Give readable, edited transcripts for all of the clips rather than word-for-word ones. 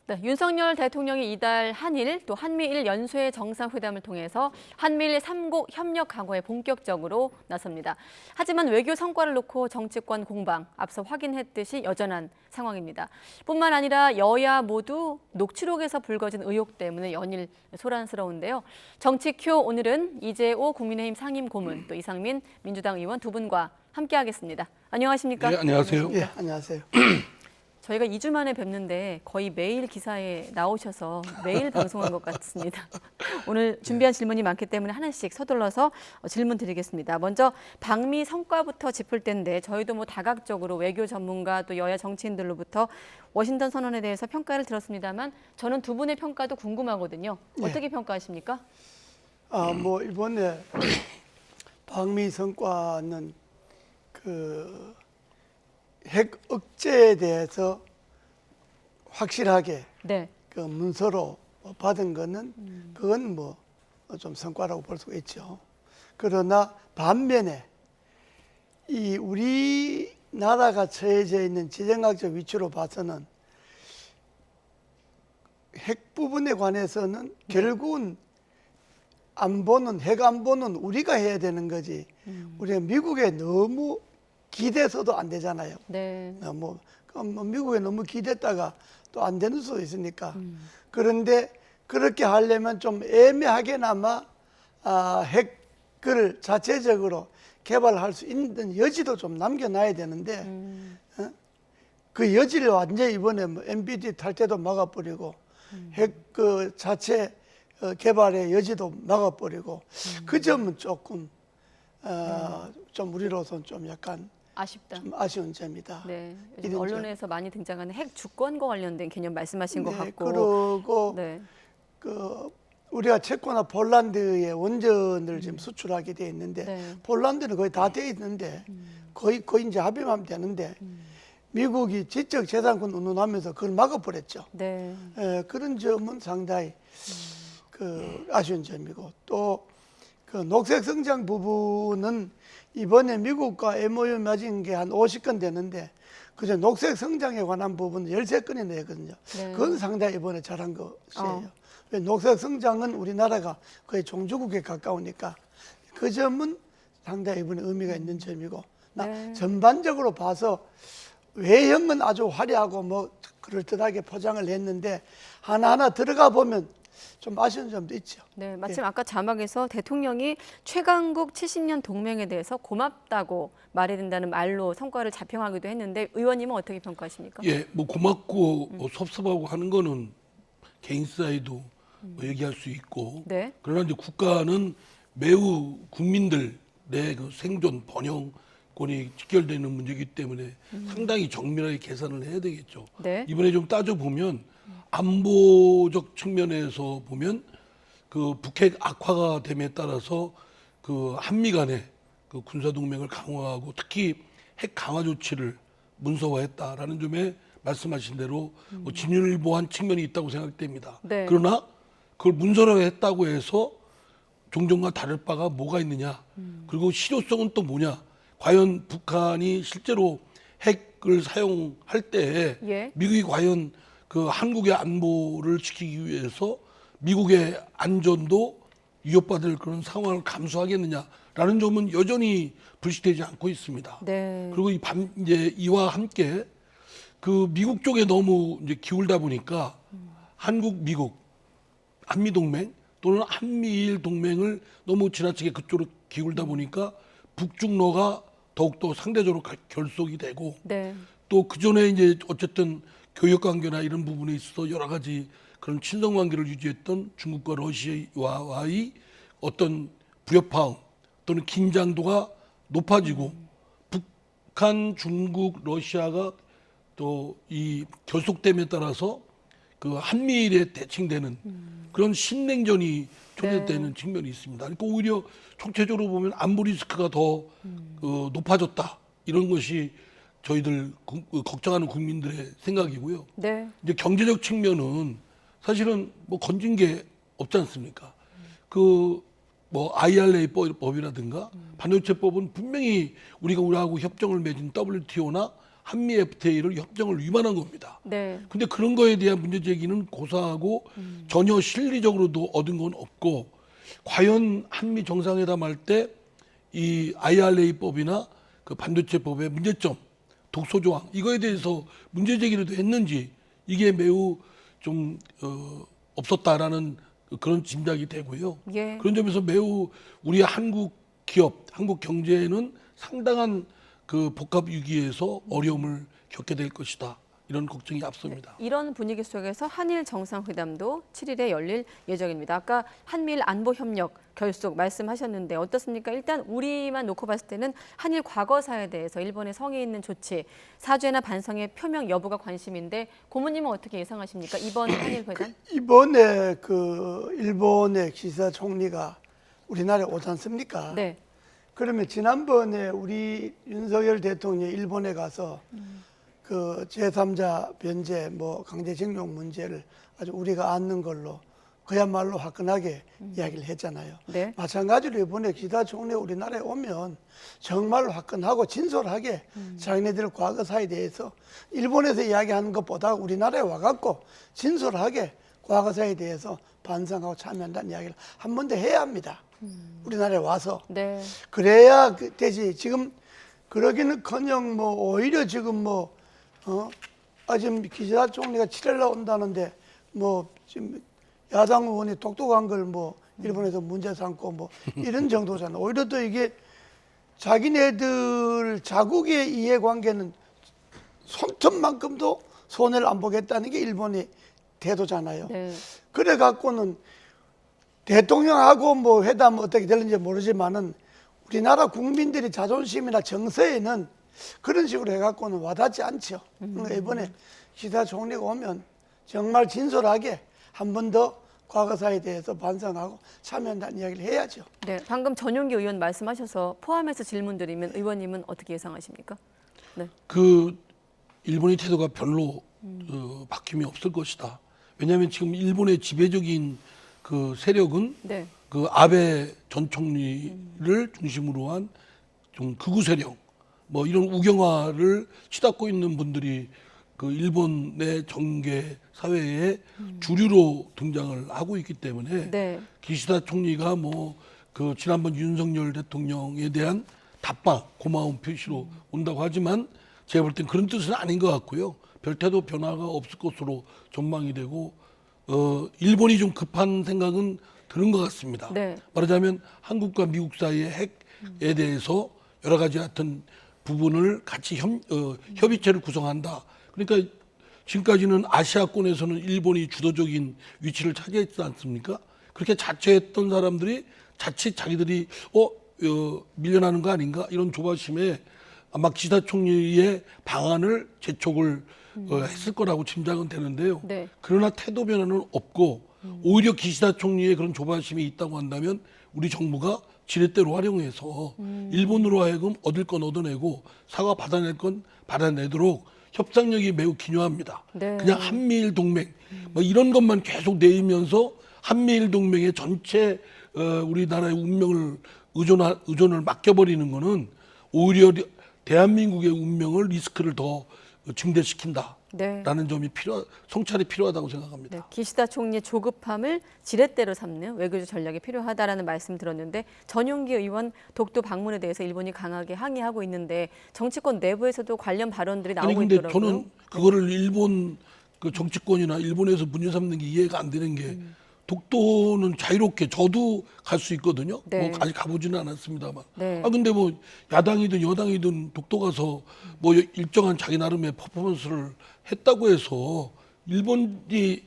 네, 윤석열 대통령이 이달 한일 또 한미일 연쇄 정상회담을 통해서 한미일 3국 협력 강화에 본격적으로 나섭니다. 하지만 외교 성과를 놓고 정치권 공방 앞서 확인했듯이 여전한 상황입니다. 뿐만 아니라 여야 모두 녹취록에서 불거진 의혹 때문에 연일 소란스러운데요. 정치큐 오늘은 이재호 국민의힘 상임고문 또 이상민 민주당 의원 두 분과 함께하겠습니다. 안녕하십니까? 네, 안녕하세요. 예, 안녕하세요. 저희가 2주 만에 뵙는데 거의 매일 기사에 나오셔서 매일 방송한 것 같습니다. 오늘 준비한 질문이 많기 때문에 하나씩 서둘러서 질문 드리겠습니다. 먼저 방미 성과부터 짚을 텐데 저희도 뭐 다각적으로 외교 전문가 또 여야 정치인들로부터 워싱턴 선언에 대해서 평가를 들었습니다만 저는 두 분의 평가도 궁금하거든요. 어떻게 평가하십니까? 뭐 이번에 방미 성과는 그 핵 억제에 대해서 확실하게 네. 그 문서로 받은 거는 그건 뭐 좀 성과라고 볼 수가 있죠. 그러나 반면에 이 우리나라가 처해져 있는 지정학적 위치로 봐서는 핵 부분에 관해서는 결국은 안보는 핵 안보는 우리가 해야 되는 거지. 우리가 미국에 너무 기대서도 안 되잖아요. 네. 뭐 미국에 너무 기댔다가 또 안 되는 수도 있으니까. 그런데 그렇게 하려면 좀 애매하게나마 핵을 자체적으로 개발할 수 있는 여지도 좀 남겨놔야 되는데 그 여지를 완전히 이번에 뭐 NPT 탈퇴도 막아버리고 핵 그 자체 개발의 여지도 막아버리고 그 점은 조금 좀 우리로서는 좀 약간 아쉽다. 좀 아쉬운 점이다. 네. 요즘 이런 언론에서 많이 등장하는 핵 주권과 관련된 개념 말씀하신 것 같고. 그리고 네. 그 우리가 체코나 폴란드에 원전을 지금 수출하게 돼 있는데 네. 폴란드는 거의 다 돼 있는데 거의 이제 합의하면 되는데 미국이 지적 재산권 운운하면서 그걸 막아버렸죠. 네. 그런 점은 상당히 그 아쉬운 점이고 또 그 녹색 성장 부분은 이번에 미국과 MOU 맺은 게 한 50건 되는데 그저 녹색 성장에 관한 부분은 13건이나 되거든요. 네. 그건 상당히 이번에 잘한 것이에요. 왜 녹색 성장은 우리나라가 거의 종주국에 가까우니까 그 점은 상당히 이번에 의미가 있는 점이고 네. 전반적으로 봐서 외형은 아주 화려하고 뭐 그럴듯하게 포장을 했는데 하나하나 들어가 보면 좀 아쉬운 점도 있죠. 네, 마침 아까 자막에서 대통령이 최강국 70년 동맹에 대해서 고맙다고 말해야 된다는 말로 성과를 자평하기도 했는데 의원님은 어떻게 평가하십니까? 예, 뭐 고맙고 뭐 섭섭하고 하는 거는 개인 사이도 뭐 얘기할 수 있고, 네. 그러나 이제 국가는 매우 국민들의 그 생존 번영권이 직결되는 문제이기 때문에 상당히 정밀하게 계산을 해야 되겠죠. 네. 이번에 좀 따져 보면 안보적 측면에서 보면 그 북핵 악화가 됨에 따라서 그 한미 간의 그 군사 동맹을 강화하고 특히 핵 강화 조치를 문서화했다라는 점에 말씀하신 대로 뭐 진일보한 측면이 있다고 생각됩니다. 네. 그러나 그걸 문서화했다고 해서 종전과 다를 바가 뭐가 있느냐? 그리고 실효성은 또 뭐냐? 과연 북한이 실제로 핵을 사용할 때 예. 미국이 과연 그 한국의 안보를 지키기 위해서 미국의 안전도 위협받을 그런 상황을 감수하겠느냐라는 점은 여전히 불식되지 않고 있습니다. 네. 그리고 이제 이와 함께 그 미국 쪽에 너무 이제 기울다 보니까 한국, 미국, 한미 동맹 또는 한미일 동맹을 너무 지나치게 그쪽으로 기울다 보니까 북중러가 더욱더 상대적으로 결속이 되고 네. 또 그 전에 이제 어쨌든 교역 관계나 이런 부분에 있어서 여러 가지 그런 친선 관계를 유지했던 중국과 러시아와의 어떤 불협화음 또는 긴장도가 높아지고 북한, 중국, 러시아가 또 이 결속됨에 따라서 그 한미일에 대칭되는 그런 신냉전이 초래되는 측면이 있습니다. 그러니까 오히려 총체적으로 보면 안보 리스크가 더 높아졌다 이런 것이 저희들 걱정하는 국민들의 생각이고요. 네. 이제 경제적 측면은 사실은 뭐 건진 게 없지 않습니까? 그 뭐 IRA 법이라든가 반도체법은 분명히 우리하고 협정을 맺은 WTO나 한미 FTA를 협정을 위반한 겁니다. 네. 근데 그런 거에 대한 문제 제기는 고사하고 전혀 실리적으로도 얻은 건 없고 과연 한미 정상회담 할 때 이 IRA법이나 그 반도체법의 문제점, 독소 조항 이거에 대해서 문제 제기를 했는지 이게 매우 좀 없었다라는 그런 짐작이 되고요. 예. 그런 점에서 매우 우리 한국 기업, 한국 경제에는 상당한 그 복합 위기에서 어려움을 겪게 될 것이다. 이런 걱정이 앞섭니다. 이런 분위기 속에서 한일 정상회담도 7일에 열릴 예정입니다. 아까 한미일 안보협력 결속 말씀하셨는데 어떻습니까? 일단 우리만 놓고 봤을 때는 한일 과거사에 대해서 일본의 성의 있는 조치, 사죄나 반성의 표명 여부가 관심인데 고모님은 어떻게 예상하십니까? 이번 한일 회담? 이번에 그 일본의 기시다 총리가 우리나라에 오지 않습니까? 네. 그러면 지난번에 우리 윤석열 대통령이 일본에 가서 그 제3자 변제 뭐 강제징용 문제를 아주 우리가 안는 걸로 그야말로 화끈하게 이야기를 했잖아요. 네. 마찬가지로 이번에 기시다 총리 우리나라에 오면 정말 화끈하고 진솔하게 자기네들 과거사에 대해서 일본에서 이야기하는 것보다 우리나라에 와갖고 진솔하게 과거사에 대해서 반성하고 참여한다는 이야기를 한 번 더 해야 합니다. 우리나라에 와서. 네. 그래야 되지. 지금 그러기는커녕 뭐 오히려 지금 뭐 지금 기시다 총리가 7일날 온다는데 뭐 지금 야당 의원이 똑똑한 걸 뭐 일본에서 문제 삼고 뭐 이런 정도잖아. 오히려 또 이게 자기네들 자국의 이해관계는 손톱만큼도 손해를 안 보겠다는 게 일본의 태도잖아요. 네. 그래 갖고는 대통령하고 뭐 회담 어떻게 될는지 모르지만은 우리나라 국민들이 자존심이나 정서에는 그런 식으로 해갖고는 와닿지 않죠. 그러니까 이번에 기시다 총리가 오면 정말 진솔하게 한 번 더 과거사에 대해서 반성하고 참여한다는 이야기를 해야죠. 네. 방금 전용기 의원 말씀하셔서 포함해서 질문 드리면 의원님은 어떻게 예상하십니까? 네. 그 일본의 태도가 별로 바뀜이 없을 것이다. 왜냐하면 지금 일본의 지배적인 그 세력은 네. 그 아베 전 총리를 중심으로 한 좀 극우 세력, 뭐 이런 우경화를 치닫고 있는 분들이 그 일본의 정계 사회에 주류로 등장을 하고 있기 때문에 네. 기시다 총리가 뭐 그 지난번 윤석열 대통령에 대한 답방, 고마움 표시로 온다고 하지만 제가 볼 땐 그런 뜻은 아닌 것 같고요. 별 태도 변화가 없을 것으로 전망이 되고 일본이 좀 급한 생각은 드는 것 같습니다. 네. 말하자면 한국과 미국 사이의 핵에 대해서 여러 가지 같은 부분을 같이 협의체를 구성한다. 그러니까 지금까지는 아시아권에서는 일본이 주도적인 위치를 차지했지 않습니까? 그렇게 자처했던 사람들이 자칫 자기들이 밀려나는 거 아닌가 이런 조바심에 아마 기시다 총리의 방안을 재촉을 했을 거라고 짐작은 되는데요. 네. 그러나 태도 변화는 없고 오히려 기시다 총리의 그런 조바심이 있다고 한다면 우리 정부가 지렛대로 활용해서 일본으로 하여금 얻을 건 얻어내고 사과 받아낼 건 받아내도록 협상력이 매우 기묘합니다. 네. 그냥 한미일 동맹 뭐 이런 것만 계속 내면서 한미일 동맹의 전체 우리나라의 운명을 의존을 맡겨버리는 거는 오히려 대한민국의 운명을 리스크를 더 증대시킨다라는 네. 점이 성찰이 필요하다고 생각합니다. 네, 기시다 총리의 조급함을 지렛대로 삼는 외교적 전략이 필요하다라는 말씀 들었는데 전용기 의원 독도 방문에 대해서 일본이 강하게 항의하고 있는데 정치권 내부에서도 관련 발언들이 나오고 아니 근데 있더라고요. 저는 그거를 일본 그 정치권이나 일본에서 문제 삼는 게 이해가 안 되는 게 독도는 자유롭게 저도 갈 수 있거든요. 네. 뭐 아직 가보지는 않았습니다만. 네. 근데 뭐 야당이든 여당이든 독도 가서 뭐 일정한 자기 나름의 퍼포먼스를 했다고 해서 일본이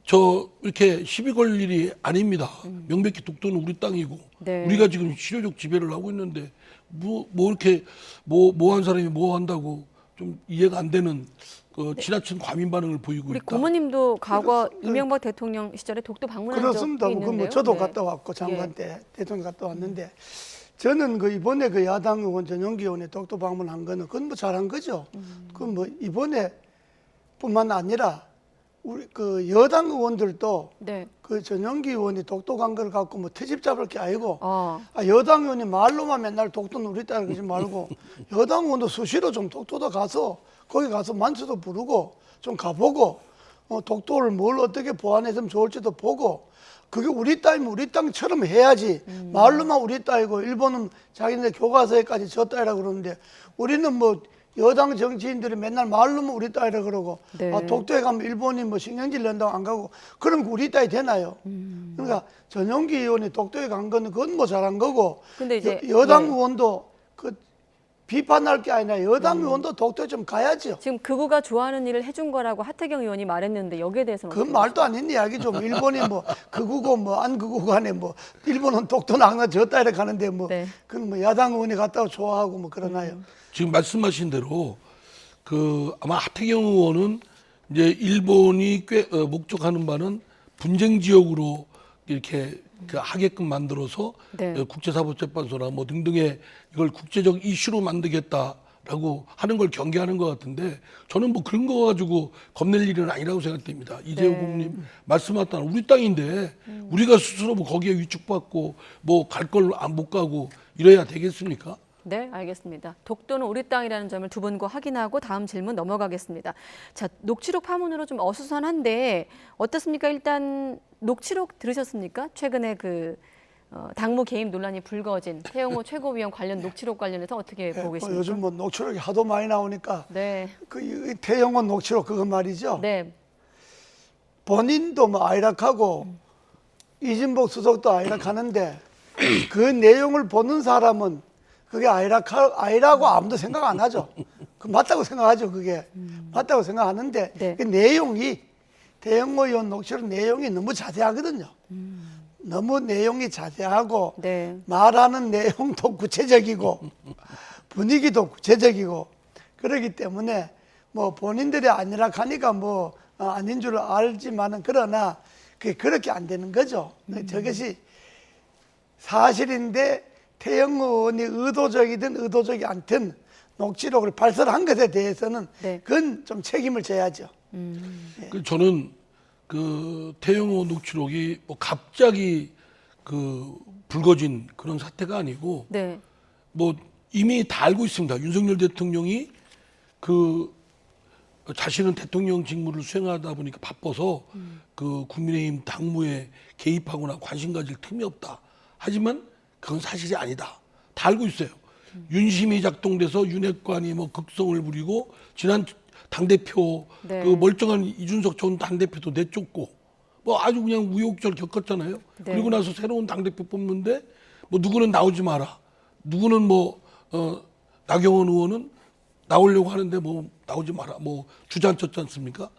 저 이렇게 시비 걸 일이 아닙니다. 명백히 독도는 우리 땅이고 네. 우리가 지금 실효적 지배를 하고 있는데 뭐 이렇게 뭐 한 사람이 뭐 한다고 좀 이해가 안 되는 그 지나친 과민 반응을 보이고 우리 있다. 고모님도 과거 이명박 대통령 시절에 독도 방문한 그렇습니다. 적이 그 있는데요. 뭐 저도 네. 갔다 왔고 장관 때 대통령 갔다 왔는데 저는 그 이번에 그 야당 의원 전용기 의원이 독도 방문한 거는 그건 뭐 잘한 거죠. 그 뭐 이번에 뿐만 아니라 우리 그 여당 의원들도 네. 그 전용기 의원이 독도간 걸 갖고 뭐 트집 잡을 게 아니고 어. 여당 의원이 말로만 맨날 독도 누리다 그러지 말고 여당 의원도 수시로 좀 독도도 가서 거기 가서 만수도 부르고 좀 가보고 독도를 뭘 어떻게 보완했으면 좋을지도 보고 그게 우리 땅이면 우리 땅처럼 해야지 말로만 우리 땅이고 일본은 자기네 교과서에까지 저 땅이라 그러는데 우리는 뭐 여당 정치인들이 맨날 말로만 우리 땅이라 그러고 네. 독도에 가면 일본이 뭐 식량질 낸다고 안 가고 그럼 우리 땅이 되나요? 그러니까 전용기 의원이 독도에 간 건 그건 뭐 잘한 거고 근데 이제 여당 네. 의원도 그 비판할 게 아니라 여당 의원도 독도에 좀 가야죠. 지금 극우가 좋아하는 일을 해준 거라고 하태경 의원이 말했는데 여기에 대해서는 그 어떻게 말도 안 있는 이야기죠. 뭐 일본이 뭐 극우고 뭐 안 극우 간에 뭐 일본은 독도는 항상 저 딸에 가는데 뭐 네. 그건 뭐 야당 의원이 갔다고 좋아하고 뭐 그러나요? 지금 말씀하신 대로 그 아마 하태경 의원은 이제 일본이 목적하는 바는 분쟁 지역으로 이렇게 그 하게끔 만들어서 네. 국제사법재판소나 뭐 등등의 이걸 국제적 이슈로 만들겠다라고 하는 걸 경계하는 것 같은데 저는 뭐 그런 거 가지고 겁낼 일은 아니라고 생각됩니다. 이재호 국님 말씀하셨던 우리 땅인데 우리가 스스로 뭐 거기에 위축받고 뭐 갈 걸 못 가고 이래야 되겠습니까? 네, 알겠습니다. 독도는 우리 땅이라는 점을 두 분과 확인하고 다음 질문 넘어가겠습니다. 자, 녹취록 파문으로 좀 어수선한데 어떻습니까? 일단 녹취록 들으셨습니까? 최근에 그 당무 개입 논란이 불거진 태영호 최고위원 관련 녹취록 관련해서 어떻게 보고 계십니까? 요즘 뭐 녹취록이 하도 많이 나오니까 네, 그 태영호 녹취록 그거 말이죠. 네, 본인도 뭐 아이락하고 이진복 수석도 아이락하는데 그 내용을 보는 사람은 그게 아이라고 아무도 생각 안 하죠. 그 맞다고 생각하죠. 그게 맞다고 생각하는데 네. 그 내용이 태영호 의원 녹취록 내용이 너무 자세하거든요. 너무 내용이 자세하고 네. 말하는 내용도 구체적이고 분위기도 구체적이고 그러기 때문에 뭐 본인들이 아니락하니까 뭐 아닌 줄 알지만은 그러나 그게 그렇게 안 되는 거죠. 저것이 사실인데 태영호 의원이 의도적이든 의도적이 않든 녹취록을 발설한 것에 대해서는 네. 그건 좀 책임을 져야죠. 그 저는 그 태영호 녹취록이 뭐 갑자기 그 불거진 그런 사태가 아니고 네, 뭐 이미 다 알고 있습니다. 윤석열 대통령이 그 자신은 대통령 직무를 수행하다 보니까 바빠서 그 국민의힘 당무에 개입하거나 관심 가질 틈이 없다. 하지만 그건 사실이 아니다. 다 알고 있어요. 윤심이 작동돼서 윤핵관이 뭐 극성을 부리고 지난 당대표 네. 그 멀쩡한 이준석 전 당대표도 내쫓고 뭐 아주 그냥 우여곡절 겪었잖아요. 네. 그리고 나서 새로운 당대표 뽑는데 뭐 누구는 나오지 마라. 누구는 뭐 나경원 의원은 나오려고 하는데 뭐 나오지 마라. 뭐 주저앉혔지 않습니까?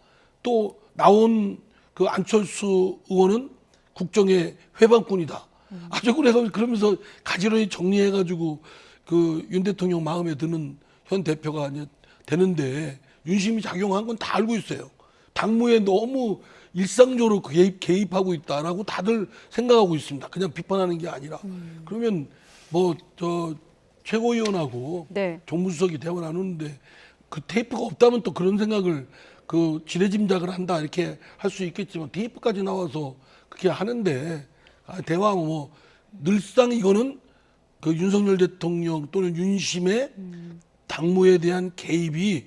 또 나온 그 안철수 의원은 국정의 회방꾼이다. 아주 그러면서 가지런히 정리해가지고 그 윤 대통령 마음에 드는 현 대표가 이제 되는데 윤심이 작용한 건 다 알고 있어요. 당무에 너무 일상적으로 개입하고 있다라고 다들 생각하고 있습니다. 그냥 비판하는 게 아니라. 그러면 뭐 저 최고위원하고 네. 정무수석이 대화 나누는데 그 테이프가 없다면 또 그런 생각을 그 지레짐작을 한다 이렇게 할 수 있겠지만 테이프까지 나와서 그렇게 하는데 대화 뭐 늘상 이거는 그 윤석열 대통령 또는 윤심의 당무에 대한 개입이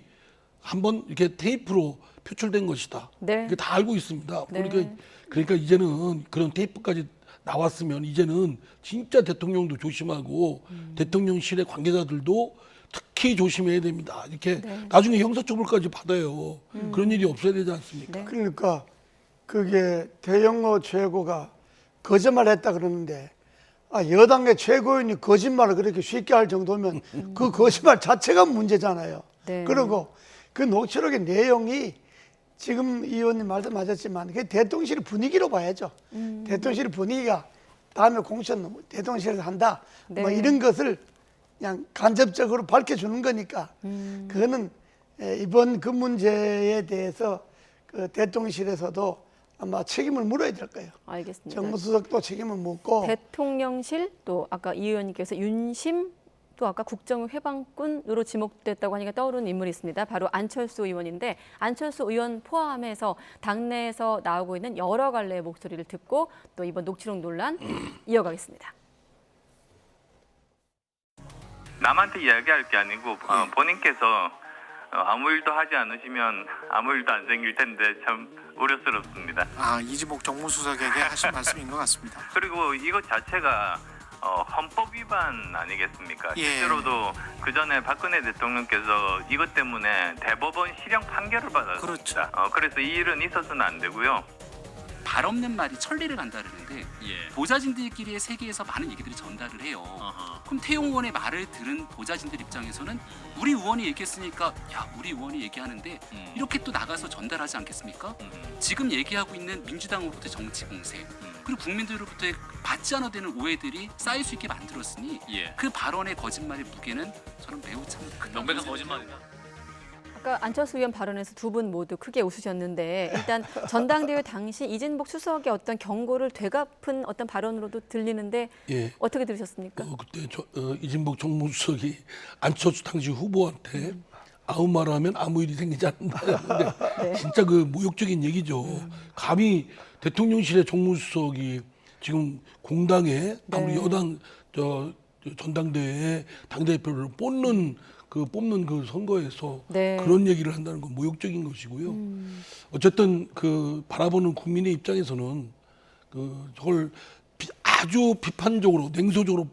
한번 이렇게 테이프로 표출된 것이다. 네. 이게 다 알고 있습니다. 네. 그러니까 이제는 그런 테이프까지 나왔으면 이제는 진짜 대통령도 조심하고 대통령실의 관계자들도 특히 조심해야 됩니다. 이렇게 나중에 형사처벌까지 받아요. 그런 일이 없어야 되지 않습니까? 네. 그러니까 그게 태영호 최고가 거짓말했다 그러는데 여당의 최고위원이 거짓말을 그렇게 쉽게 할 정도면 그 거짓말 자체가 문제잖아요. 네. 그리고 그 녹취록의 내용이 지금 이 의원님 말씀하셨지만 그 대통령실 분위기로 봐야죠. 대통령실 분위기가 다음에 공천 대통령실에서 한다. 뭐 네. 이런 것을 그냥 간접적으로 밝혀주는 거니까 그거는 이번 그 문제에 대해서 그 대통령실에서도 아마 책임을 물어야 될 거예요. 알겠습니다. 정무수석도 책임을 묻고 대통령실 또 아까 이 의원님께서 윤심 또 아까 국정 회방꾼으로 지목됐다고 하니까 떠오르는 인물이 있습니다. 바로 안철수 의원인데 안철수 의원 포함해서 당내에서 나오고 있는 여러 갈래의 목소리를 듣고 또 이번 녹취록 논란 이어가겠습니다. 남한테 이야기할 게 아니고 본인께서 아무 일도 하지 않으시면 아무 일도 안 생길 텐데 참 우려스럽습니다. 이진복 정무수석에게 하신 말씀인 것 같습니다. 그리고 이것 자체가 헌법 위반 아니겠습니까? 예. 실제로도 그 전에 박근혜 대통령께서 이것 때문에 대법원 실형 판결을 받았습니다. 그렇죠. 그래서 이 일은 있어서는 안 되고요. 발 없는 말이 천리를 간다 그러는데 보좌진들끼리의 세계에서 많은 얘기들이 전달을 해요. 그럼 태용 의원의 말을 들은 보좌진들 입장에서는 우리 의원이 얘기했으니까 야 우리 의원이 얘기하는데 이렇게 또 나가서 전달하지 않겠습니까? 지금 얘기하고 있는 민주당으로부터 정치 공세 그리고 국민들로부터 받지 않아도 되는 오해들이 쌓일 수 있게 만들었으니 그 발언의 거짓말의 무게는 저는 매우 참 명백한 거짓말이다. 아까 안철수 의원 발언에서 두 분 모두 크게 웃으셨는데 일단 전당대회 당시 이진복 수석의 어떤 경고를 되갚은 어떤 발언으로도 들리는데 예. 어떻게 들으셨습니까? 그때 이진복 정무수석이 안철수 당시 후보한테 아무 말 하면 아무 일이 생기지 않는다 했는데 네. 진짜 그 모욕적인 얘기죠. 감히 대통령실의 정무수석이 지금 공당에 아무리 네. 여당 전당대회에 당대표를 뽑는 그 선거에서 네. 그런 얘기를 한다는 건 모욕적인 것이고요. 어쨌든 그 바라보는 국민의 입장에서는 저걸 아주 비판적으로 냉소적으로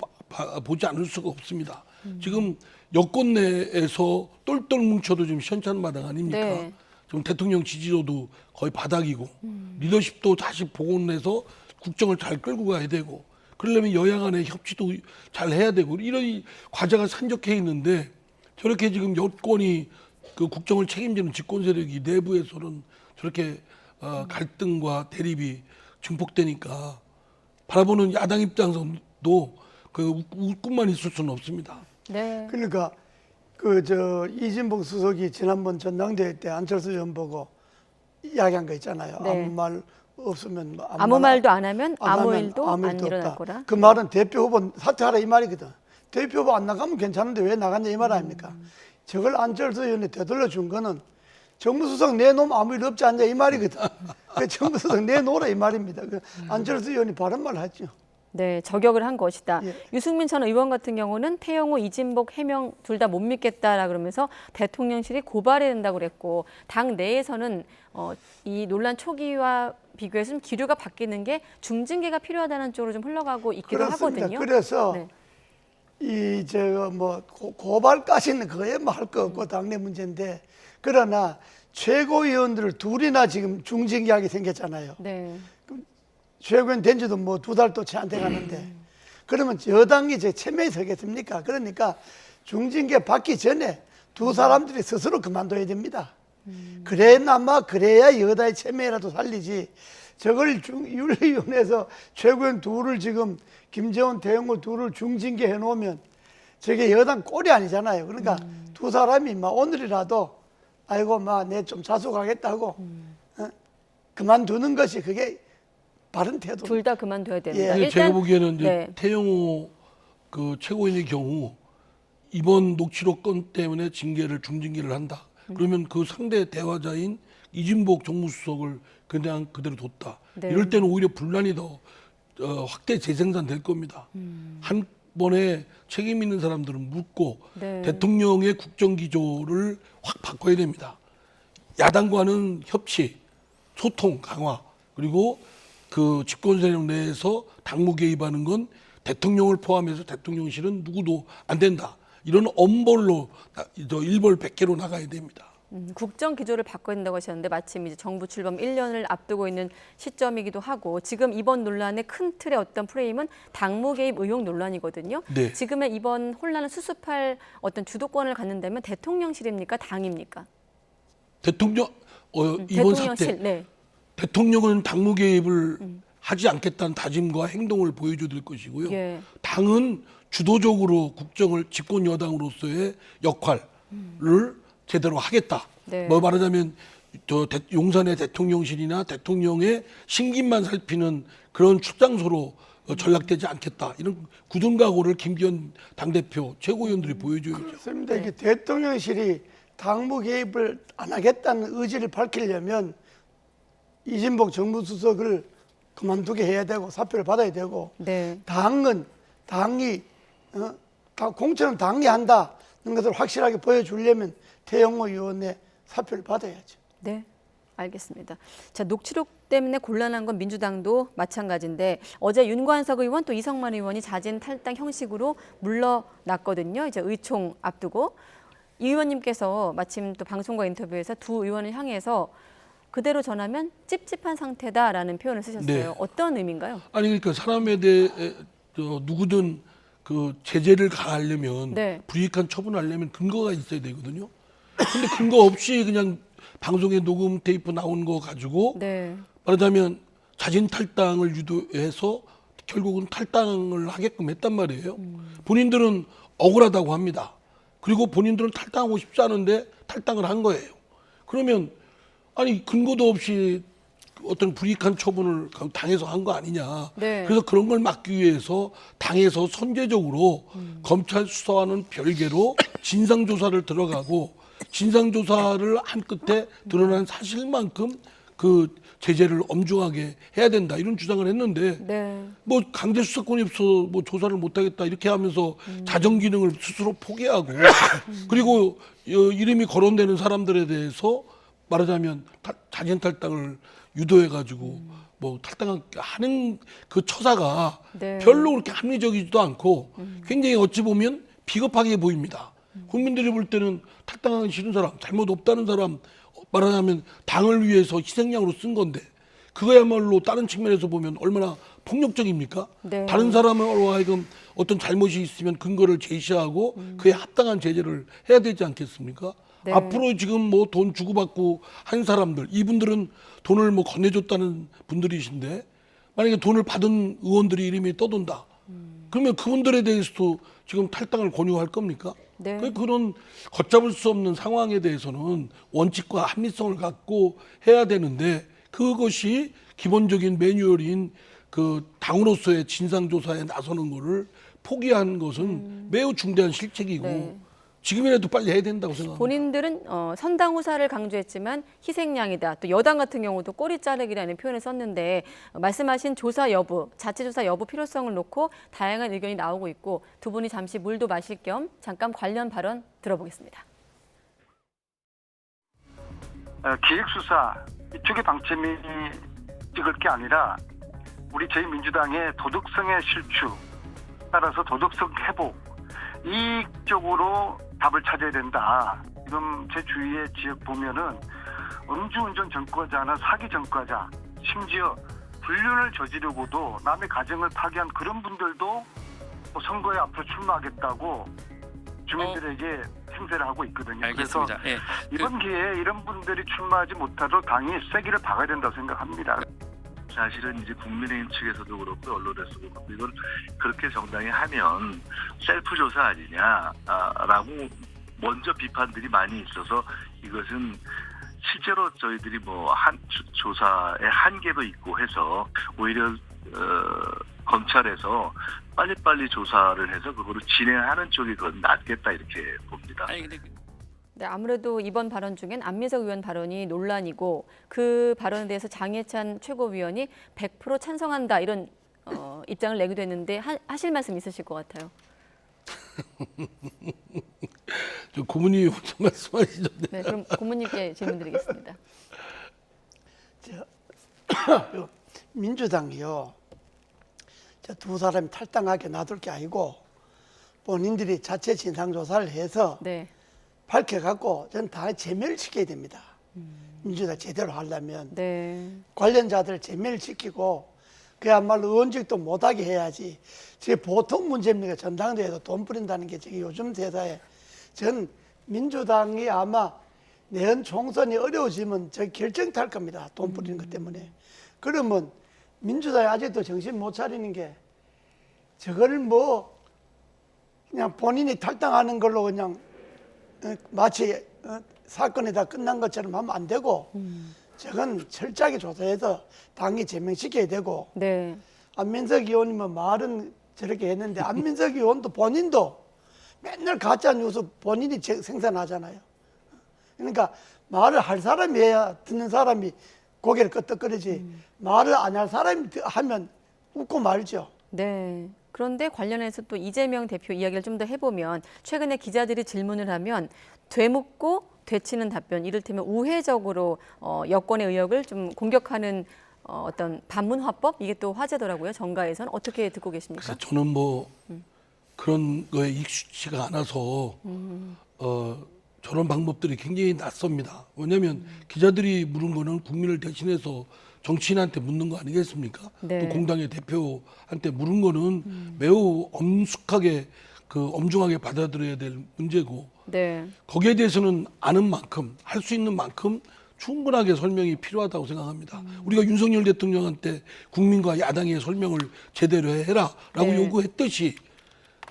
보지 않을 수가 없습니다. 지금 여권 내에서 똘똘 뭉쳐도 지금 시원찮은 아닙니까? 네. 지금 대통령 지지도도 거의 바닥이고 리더십도 다시 복원해서 국정을 잘 끌고 가야 되고 그러려면 여야 간의 협치도 잘 해야 되고 이런 과제가 산적해 있는데 저렇게 지금 여권이 그 국정을 책임지는 집권 세력이 내부에서는 저렇게 갈등과 대립이 증폭되니까 바라보는 야당 입장에서도 그 웃고만 있을 수는 없습니다. 네. 그러니까 이진복 수석이 지난번 전당대회 때 안철수 의원 보고 이야기한 거 있잖아요. 네. 아무 말 없으면 뭐 아무 말도 안 하면 아무 하면 일도 아무 안 일도 일어날 없다. 거라. 그 말은 대표 후보 사퇴하라 이 말이거든. 대표 후보 안 나가면 괜찮은데 왜 나갔냐 이 말 아닙니까? 저걸 안철수 의원이 되돌려 준 거는 정무수석 내놓으면 아무 일 없지 않냐 이 말이거든. 그 정무수석 내놓으라 이 말입니다. 그 안철수 의원이 바른 말 하죠. 네, 저격을 한 것이다. 예. 유승민 전 의원 같은 경우는 태영호, 이진복 해명 둘 다 못 믿겠다라 그러면서 대통령실이 고발해야 된다고 그랬고 당 내에서는 이 논란 초기와 비교해서 좀 기류가 바뀌는 게 중징계가 필요하다는 쪽으로 좀 흘러가고 있기도 그렇습니다. 하거든요. 그래서 네. 고발까지는 그거에 뭐 할 거 없고 당내 문제인데 그러나 최고위원들을 둘이나 지금 중징계하게 생겼잖아요. 네. 최고위원 된 지도 뭐 2달도 채 안 돼 가는데 그러면 여당이 제 체면이 서겠습니까? 그러니까 중징계 받기 전에 두 사람들이 스스로 그만둬야 됩니다. 그래야 여당의 체면이라도 살리지. 저걸 윤리위원회에서 최고위원 둘을 지금 김재원, 태영호 둘을 중징계 해놓으면 저게 여당 꼴이 아니잖아요. 그러니까 두 사람이 막 오늘이라도 아이고 막 내 좀 자숙하겠다고 그만두는 것이 그게 바른 태도. 둘 다 그만둬야 됩니다. 예. 제가 보기에는 이제 네. 태영호 그 최고위원의 경우 이번 녹취록 건 때문에 중징계를 한다. 그러면 그 상대 대화자인 이진복 정무수석을 그냥 그대로 뒀다. 네. 이럴 때는 오히려 분란이 더 확대 재생산될 겁니다. 한 번에 책임 있는 사람들은 묻고 네. 대통령의 국정 기조를 확 바꿔야 됩니다. 야당과는 협치, 소통 강화 그리고 그 집권 세력 내에서 당무 개입하는 건 대통령을 포함해서 대통령실은 누구도 안 된다. 이런 엄벌로 일벌백계로 나가야 됩니다. 국정 기조를 바꿔야 된다고 하셨는데 마침 이제 정부 출범 1년을 앞두고 있는 시점이기도 하고 지금 이번 논란의 큰 틀의 어떤 프레임은 당무 개입 의혹 논란이거든요. 네. 지금의 이번 혼란을 수습할 어떤 주도권을 갖는다면 대통령실입니까? 당입니까? 대통령 이번 대통령실. 사태 네. 대통령은 당무 개입을 하지 않겠다는 다짐과 행동을 보여줘야 될 것이고요. 예. 당은 주도적으로 국정을 집권 여당으로서의 역할을 제대로 하겠다. 네. 뭐 말하자면 용산의 대통령실이나 대통령의 신김만 살피는 그런 출장소로 전락되지 않겠다. 이런 굳은 각오를 김기현 당대표 최고위원들이 보여줘야죠. 그렇습니다. 이게 대통령실이 당무 개입을 안 하겠다는 의지를 밝히려면 이진복 정무수석을 그만두게 해야 되고 사표를 받아야 되고 네. 당이 공천은 당이 한다는 것을 확실하게 보여주려면 태영호 의원의 사표를 받아야죠. 네, 알겠습니다. 자, 녹취록 때문에 곤란한 건 민주당도 마찬가지인데 어제 윤관석 의원 또 이성만 의원이 자진 탈당 형식으로 물러났거든요. 이제 의총 앞두고 이 의원님께서 마침 또 방송과 인터뷰에서 두 의원을 향해서 그대로 전하면 찝찝한 상태다라는 표현을 쓰셨어요. 네. 어떤 의미인가요? 아니 그러니까 사람에 대해 누구든 그 제재를 가하려면 네. 불이익한 처분하려면 근거가 있어야 되거든요. 근데 근거 없이 그냥 방송에 녹음 테이프 나온 거 가지고 네. 말하자면 자진 탈당을 유도해서 결국은 탈당을 하게끔 했단 말이에요. 본인들은 억울하다고 합니다. 그리고 본인들은 탈당하고 싶지 않은데 탈당을 한 거예요. 그러면 아니 근거도 없이 어떤 불이익한 처분을 당에서 한 거 아니냐. 네. 그래서 그런 걸 막기 위해서 당에서 선제적으로 검찰 수사와는 별개로 진상조사를 들어가고 진상조사를 한 끝에 드러난 사실만큼 그 제재를 엄중하게 해야 된다 이런 주장을 했는데 네. 뭐 강제 수사권이 없어 뭐 조사를 못하겠다 이렇게 하면서 자정 기능을 스스로 포기하고 그리고 이름이 거론되는 사람들에 대해서 말하자면 자진 탈당을 유도해가지고 뭐 탈당하는 그 처사가 네. 별로 그렇게 합리적이지도 않고 굉장히 어찌 보면 비겁하게 보입니다. 국민들이 볼 때는 탈당하기 싫은 사람, 잘못 없다는 사람 말하자면 당을 위해서 희생양으로 쓴 건데 그거야말로 다른 측면에서 보면 얼마나 폭력적입니까? 네. 다른 사람으로 하여금 어떤 잘못이 있으면 근거를 제시하고 그에 합당한 제재를 해야 되지 않겠습니까? 네. 앞으로 지금 뭐 돈 주고받고 한 사람들 이분들은 돈을 뭐 건네줬다는 분들이신데 만약에 돈을 받은 의원들이 이름이 떠돈다. 그러면 그분들에 대해서도 지금 탈당을 권유할 겁니까? 네. 그런 걷잡을 수 없는 상황에 대해서는 원칙과 합리성을 갖고 해야 되는데 그것이 기본적인 매뉴얼인 그 당으로서의 진상조사에 나서는 거를 포기한 것은 매우 중대한 실책이고 네. 지금이라도 빨리 해야 된다고 생각합니다. 본인들은 선당 후사를 강조했지만 희생양이다. 또 여당 같은 경우도 꼬리 자르기라는 표현을 썼는데 말씀하신 조사 여부, 자체 조사 여부 필요성을 놓고 다양한 의견이 나오고 있고 두 분이 잠시 물도 마실 겸 잠깐 관련 발언 들어보겠습니다. 기획수사 이쪽의 방침이 찍을 게 아니라 저희 민주당의 도덕성의 실추 따라서 도덕성 회복 이쪽으로 답을 찾아야 된다. 지금 제 주위의 지역 보면은 음주운전 전과자나 사기 전과자 심지어 불륜을 저지르고도 남의 가정을 파괴한 그런 분들도 선거에 앞으로 출마하겠다고 주민들에게 행세를 하고 있거든요. 알겠습니다. 그래서 예. 이번 기회에 이런 분들이 출마하지 못하도록 당이 쐐기를 박아야 된다고 생각합니다. 사실은 이제 국민의힘 측에서도 그렇고 언론에서도 그렇고 이걸 그렇게 정당히 하면 셀프 조사 아니냐라고 먼저 비판들이 많이 있어서 이것은 실제로 저희들이 뭐 조사의 한계도 있고 해서 오히려 검찰에서 빨리빨리 조사를 해서 그거를 진행하는 쪽이 그건 낫겠다 이렇게 봅니다. 아니 근데 네, 아무래도 이번 발언 중엔 안민석 의원 발언이 논란이고 그 발언에 대해서 장해찬 최고위원이 100% 찬성한다 이런 입장을 내기도 했는데 하실 말씀 있으실 것 같아요. 저 고문이 혼자 말씀하시죠. 네, 그럼 고문님께 질문 드리겠습니다. 민주당이요. 두 사람이 탈당하게 놔둘 게 아니고 본인들이 자체 진상조사를 해서 네. 밝혀갖고 저는 다 제멸시켜야 됩니다. 민주당 제대로 하려면 네. 관련자들 제멸시키고 그야말로 의원직도 못하게 해야지. 제 보통 문제입니까? 전당대회에서 돈 뿌린다는 게 지금 요즘 세상에 전 민주당이 아마 내년 총선이 어려워지면 저 결정 탈 겁니다. 돈 뿌리는 것 때문에. 그러면 민주당이 아직도 정신 못 차리는 게 저걸 뭐 그냥 본인이 탈당하는 걸로 그냥 마치 사건이 다 끝난 것처럼 하면 안 되고 저건 철저하게 조사해서 당이 제명시켜야 되고 네. 안민석 의원이면 말은 저렇게 했는데 안민석 의원도 본인도 맨날 가짜 뉴스 본인이 생산하잖아요. 그러니까 말을 할 사람이 해야 듣는 사람이 고개를 끄덕거리지 말을 안 할 사람이 하면 웃고 말죠. 네. 그런데 관련해서 또 이재명 대표 이야기를 좀 더 해보면 최근에 기자들이 질문을 하면 되묻고 되치는 답변, 이를테면 우회적으로 여권의 의혹을 좀 공격하는 어떤 반문 화법, 이게 또 화제더라고요. 정가에서는 어떻게 듣고 계십니까? 그래서 저는 뭐 그런 거에 익숙치가 않아서 저런 방법들이 굉장히 낯섭니다. 왜냐하면 기자들이 물은 거는 국민을 대신해서 정치인한테 묻는 거 아니겠습니까? 네. 또 공당의 대표한테 물은 거는 매우 엄숙하게 엄중하게 받아들여야 될 문제고 네. 거기에 대해서는 아는 만큼 할 수 있는 만큼 충분하게 설명이 필요하다고 생각합니다. 우리가 윤석열 대통령한테 국민과 야당의 설명을 제대로 해라라고 네. 요구했듯이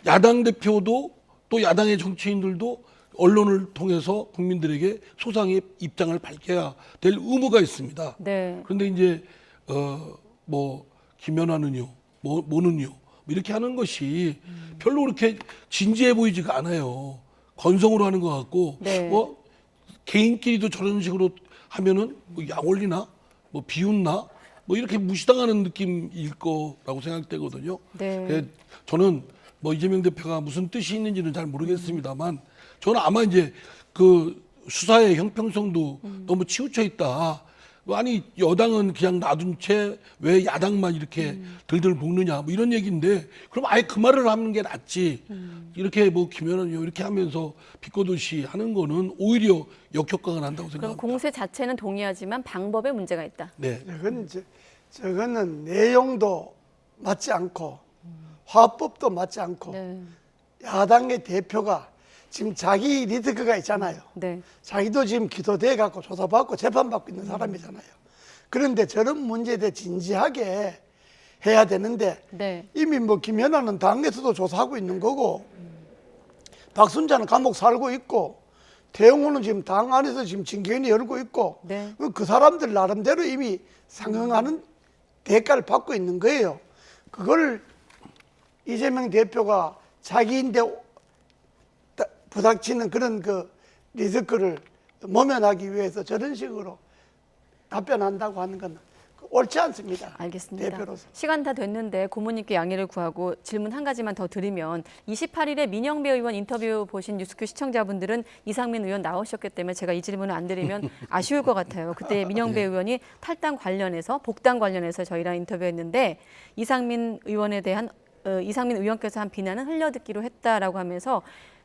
야당 대표도 또 야당의 정치인들도 언론을 통해서 국민들에게 소상의 입장을 밝혀야 될 의무가 있습니다. 네. 그런데 이제 뭐 김연아는요, 뭐는요 이렇게 하는 것이 별로 그렇게 진지해 보이지가 않아요. 건성으로 하는 것 같고 네. 개인끼리도 저런 식으로 하면은 뭐 약올리나 뭐 비웃나 뭐 이렇게 무시당하는 느낌일 거라고 생각되거든요. 네. 그래서 저는 뭐 이재명 대표가 무슨 뜻이 있는지는 잘 모르겠습니다만 저는 아마 이제 그 수사의 형평성도 너무 치우쳐 있다. 아니 여당은 그냥 놔둔 채 왜 야당만 이렇게 들들 볶느냐 뭐 이런 얘기인데 그럼 아예 그 말을 하는 게 낫지. 이렇게 뭐 김연아요 이렇게 하면서 비꼬듯이 하는 거는 오히려 역효과가 난다고 그럼 생각합니다. 공세 자체는 동의하지만 방법에 문제가 있다. 네. 저거는 내용도 맞지 않고 화법도 맞지 않고 네. 야당의 대표가 지금 자기 리스크가 있잖아요. 네. 자기도 지금 기소돼 갖고 조사받고 재판받고 있는 사람이잖아요. 그런데 저런 문제에 대해 진지하게 해야 되는데 네. 이미 뭐 김연아는 당에서도 조사하고 있는 거고 박순자는 감옥 살고 있고 태영호는 지금 당 안에서 지금 징계위원회 열고 있고 네. 그 사람들 나름대로 이미 상응하는 대가를 받고 있는 거예요. 그걸 이재명 대표가 자기인데 부닥치는 그런 그 리스크를 모면하기 위해서 저런 식으로 답변한다고 하는 건 옳지 않습니다. 알겠습니다. 대표로서. 시간 다 됐는데 고모님께 양해를 구하고 질문 한 가지만 더 드리면 28일에 민영배 의원 인터뷰 보신 뉴스큐 시청자분들은 이상민 의원 나오셨기 때문에 제가 이 질문을 안 드리면 아쉬울 것 같아요. 그때 민영배 의원이 탈당 관련해서 복당 관련해서 저희랑 인터뷰했는데 이상민 의원께서 한 비난은 흘려듣기로 했다라고 하면서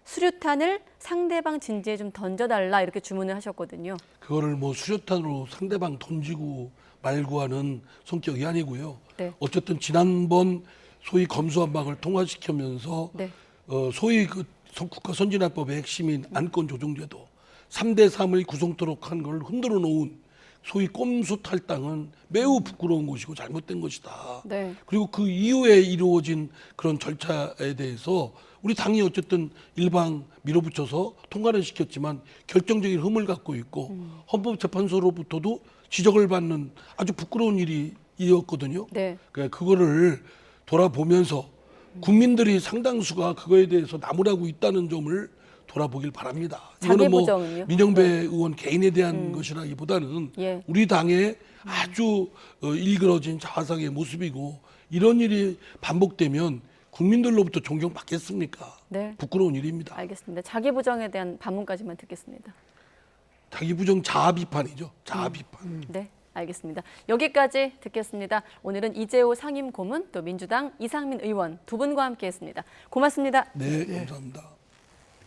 수류탄을 상대방 진지에 좀 던져달라 이렇게 주문을 하셨거든요. 그거를 뭐 수류탄으로 상대방 던지고 말고 하는 성격이 아니고요. 네. 어쨌든 지난번 소위 검수완박을 통과시키면서 네. 소위 그 국가선진화법의 핵심인 안건조정제도 3대3의 구성토록 한 걸 흔들어 놓은 소위 꼼수 탈당은 매우 부끄러운 것이고 잘못된 것이다. 네. 그리고 그 이후에 이루어진 그런 절차에 대해서 우리 당이 어쨌든 일방 밀어붙여서 통과를 시켰지만 결정적인 흠을 갖고 있고 헌법재판소로부터도 지적을 받는 아주 부끄러운 일이었거든요. 네. 그거를 돌아보면서 국민들이 상당수가 그거에 대해서 나무라고 있다는 점을 돌아보길 바랍니다. 이거는 뭐 자기부정은요? 민영배 의원 개인에 대한 것이라기보다는 예. 우리 당의 아주 일그러진 자화상의 모습이고 이런 일이 반복되면 국민들로부터 존경받겠습니까? 네. 부끄러운 일입니다. 알겠습니다. 자기부정에 대한 반문까지만 듣겠습니다. 자기 부정 자아 비판이죠. 자아 비판. 네, 알겠습니다. 여기까지 듣겠습니다. 오늘은 이재호 상임고문 또 민주당 이상민 의원 두 분과 함께했습니다. 고맙습니다. 네, 감사합니다.